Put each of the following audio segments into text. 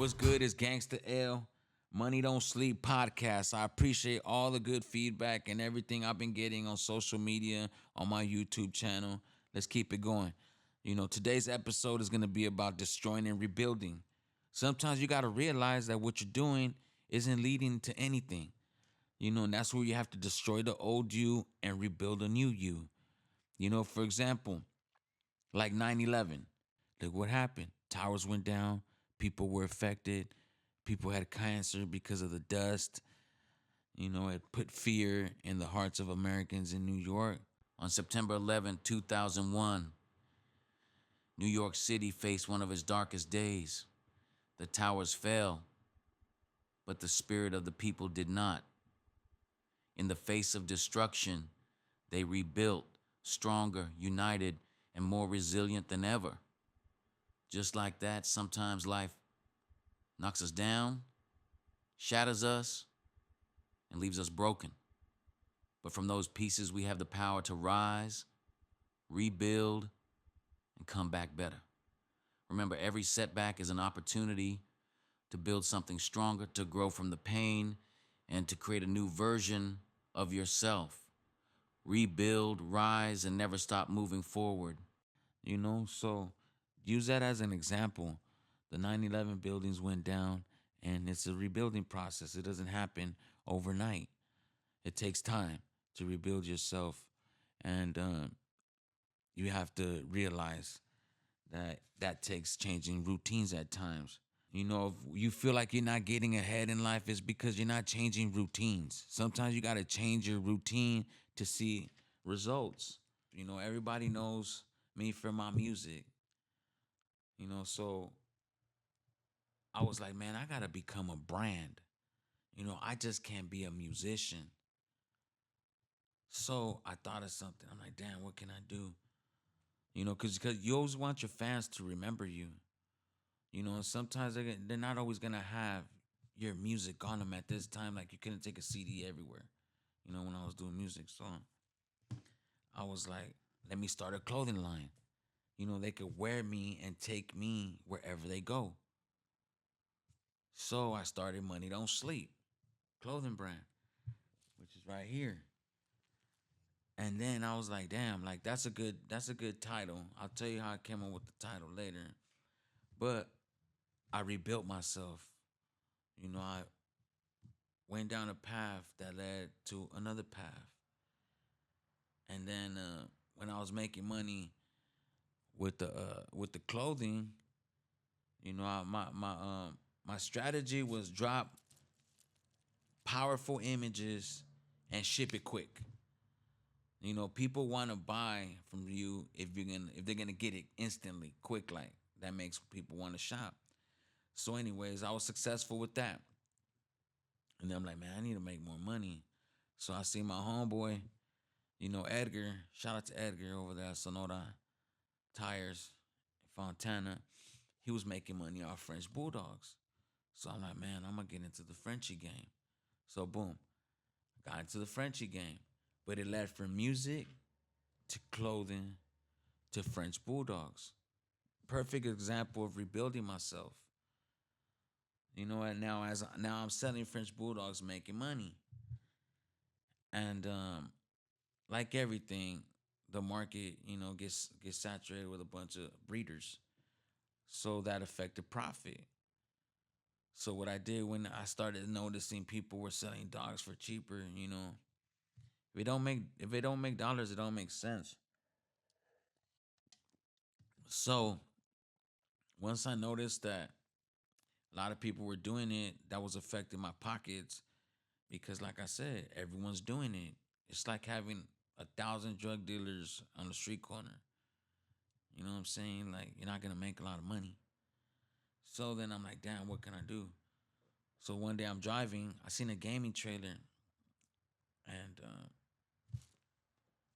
What's good is Gangsta L, Money Don't Sleep podcast. I appreciate all the good feedback and everything I've been getting on social media, on my YouTube channel. Let's keep it going. Today's episode is going to be about destroying and rebuilding. Sometimes you got to realize that what you're doing isn't leading to anything. And that's where you have to destroy the old you and rebuild a new you. For example, like 9/11. Look what happened. Towers went down. People were affected. People had cancer because of the dust. It put fear in the hearts of Americans in New York. On September 11, 2001, New York City faced one of its darkest days. The towers fell, but the spirit of the people did not. In the face of destruction, they rebuilt, stronger, united, and more resilient than ever. Just like that, sometimes life knocks us down, shatters us, and leaves us broken. But from those pieces, we have the power to rise, rebuild, and come back better. Remember, every setback is an opportunity to build something stronger, to grow from the pain, and to create a new version of yourself. Rebuild, rise, and never stop moving forward. So use that as an example. The 9/11 buildings went down, and it's a rebuilding process. It doesn't happen overnight. It takes time to rebuild yourself, and you have to realize that that takes changing routines at times. If you feel like you're not getting ahead in life, it's because you're not changing routines. Sometimes you got to change your routine to see results. Everybody knows me for my music. So I was like, man, I got to become a brand. I just can't be a musician. So I thought of something. I'm like, damn, what can I do? Because you always want your fans to remember you. And sometimes they're not always going to have your music on them at this time. Like you couldn't take a CD everywhere, when I was doing music. So I was like, let me start a clothing line. They could wear me and take me wherever they go. So I started Money Don't Sleep clothing brand, which is right here. And then I was like, damn, like that's a good title. I'll tell you how I came up with the title later. But I rebuilt myself. I went down a path that led to another path. And then when I was making money with the clothing, my strategy was drop powerful images and ship it quick. People want to buy from you if they're gonna get it instantly, quick, like that makes people want to shop. So, anyways, I was successful with that, and then I'm like, man, I need to make more money. So I see my homeboy, Edgar. Shout out to Edgar over there at Sonora Tires, Fontana. He was making money off French bulldogs. So I'm like, man, I'm gonna get into the Frenchie game. So boom, got into the Frenchie game. But it led from music to clothing to French bulldogs. Perfect example of rebuilding myself. And now I'm selling French bulldogs, making money. And like everything, the market, gets saturated with a bunch of breeders. So that affected profit. So what I did when I started noticing people were selling dogs for cheaper, if it don't make dollars, it don't make sense. So once I noticed that a lot of people were doing it, that was affecting my pockets because, like I said, everyone's doing it. It's like having 1,000 drug dealers on the street corner. You know what I'm saying? Like, you're not going to make a lot of money. So then I'm like, damn, what can I do? So one day I'm driving, I seen a gaming trailer, and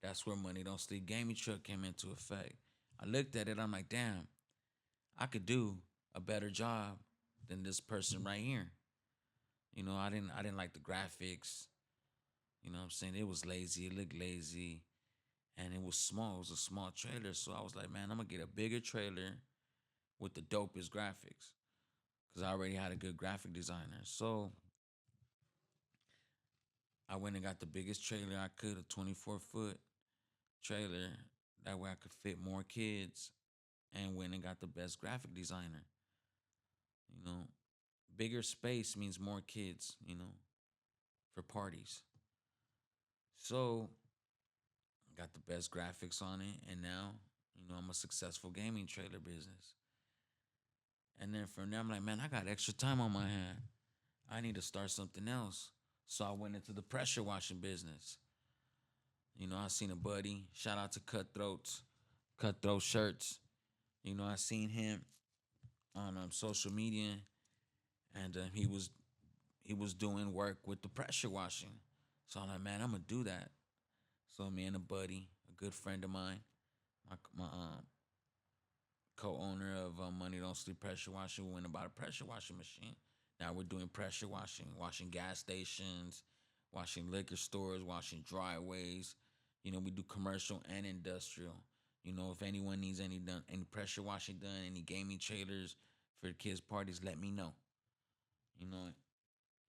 that's where Money Don't Sleep gaming truck came into effect. I looked at it, I'm like, damn, I could do a better job than this person right here. I didn't like the graphics. You know what I'm saying? It was lazy, it looked lazy, and it was small. It was a small trailer. So I was like, man, I'm gonna get a bigger trailer with the dopest graphics. because I already had a good graphic designer. So I went and got the biggest trailer I could, a 24-foot trailer. That way I could fit more kids, and went and got the best graphic designer. You know, bigger space means more kids, for parties. So got the best graphics on it, and now, I'm a successful gaming trailer business. And then from there, I'm like, man, I got extra time on my hand. I need to start something else. So I went into the pressure washing business. I seen a buddy. Shout out to Cutthroat Shirts. I seen him on social media, and he was doing work with the pressure washing. So I'm like, man, I'm gonna do that. So me and a buddy, a good friend of mine, my co-owner of Money Don't Sleep Pressure Washing, we went and bought a pressure washing machine. Now we're doing pressure washing gas stations, washing liquor stores, washing dryways. We do commercial and industrial. If anyone needs any pressure washing done, any gaming trailers for the kids' parties, let me know. You know,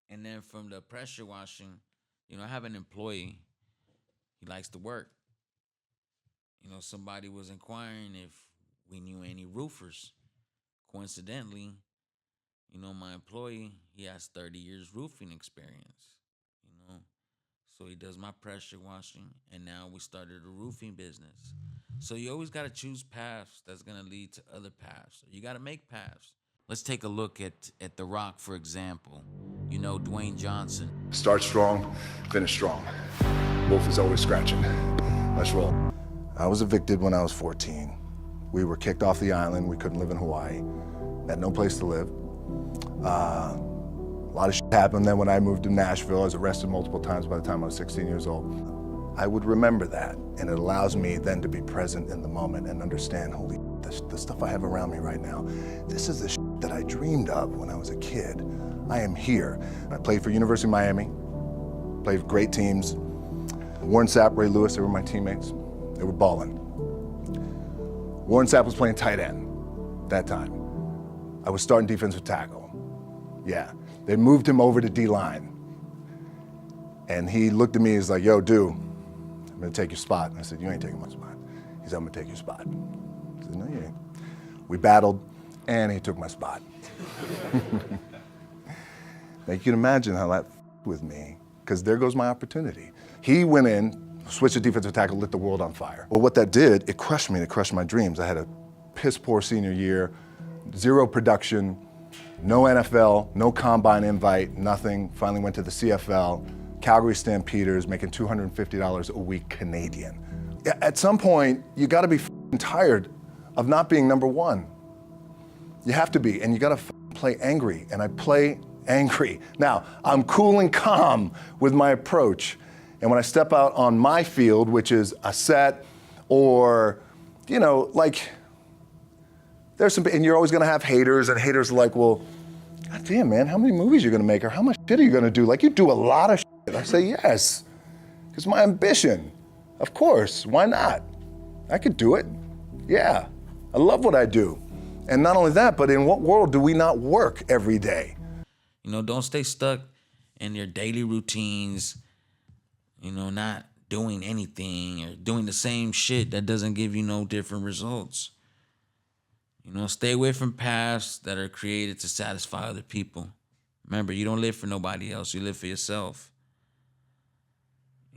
and then from the pressure washing, I have an employee. He likes to work. Somebody was inquiring if we knew any roofers. Coincidentally, my employee, he has 30 years roofing experience, you know. So he does my pressure washing, and now we started a roofing business. So you always got to choose paths that's going to lead to other paths. You got to make paths. Let's take a look at The Rock, for example. Dwayne Johnson. Start strong, finish strong. Wolf is always scratching. Let's roll. I was evicted when I was 14. We were kicked off the island. We couldn't live in Hawaii. Had no place to live. A lot of shit happened then when I moved to Nashville. I was arrested multiple times by the time I was 16 years old. I would remember that, and it allows me then to be present in the moment and understand, holy shit, the stuff I have around me right now, this is the shit that I dreamed of when I was a kid. I am here. I played for University of Miami, played for great teams. Warren Sapp, Ray Lewis, they were my teammates. They were balling. Warren Sapp was playing tight end that time. I was starting defensive tackle. Yeah, they moved him over to D-line. And he looked at me, he's like, yo, dude, I'm gonna take your spot. And I said, you ain't taking my spot. He said, I'm gonna take your spot. I said, no, you ain't. We battled, and he took my spot. Now you can imagine how that with me, because there goes my opportunity. He went in, switched to defensive tackle, lit the world on fire. Well, what that did, it crushed me, it crushed my dreams. I had a piss poor senior year, zero production, no NFL, no combine invite, nothing. Finally went to the CFL, Calgary Stampeders, making $250 a week Canadian. At some point, you gotta be tired of not being number one. You have to be, and you gotta play angry, and I play angry. Now, I'm cool and calm with my approach, and when I step out on my field, which is a set, or, there's some, and you're always gonna have haters, and haters are like, well, God damn, man, how many movies are you gonna make, or how much shit are you gonna do? Like, you do a lot of shit. I say, yes, it's my ambition. Of course, why not? I could do it. Yeah, I love what I do. And not only that, but in what world do we not work every day? Don't stay stuck in your daily routines, not doing anything or doing the same shit that doesn't give you no different results. Stay away from paths that are created to satisfy other people. Remember, you don't live for nobody else. You live for yourself.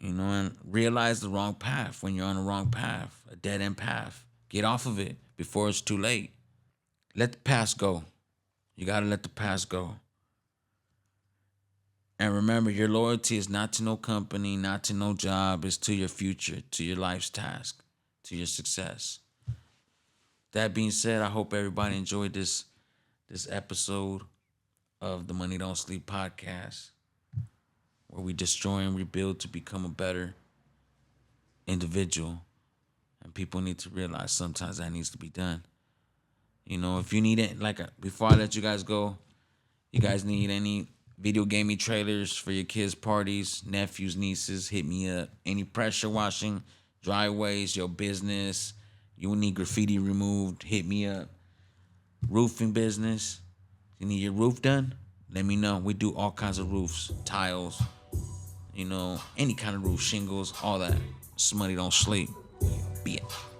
And realize the wrong path when you're on the wrong path, a dead-end path. Get off of it before it's too late. Let the past go. You got to let the past go. And remember, your loyalty is not to no company, not to no job. It's to your future, to your life's task, to your success. That being said, I hope everybody enjoyed this episode of the Money Don't Sleep podcast, where we destroy and rebuild to become a better individual. And people need to realize sometimes that needs to be done. If you need it, before I let you guys go, you guys need any video gaming trailers for your kids' parties, nephews, nieces, hit me up. Any pressure washing, dryways, your business, you need graffiti removed, hit me up. Roofing business, You need your roof done? Let me know. We do all kinds of roofs, tiles, any kind of roof, shingles, all that. Smutty don't sleep. Be it.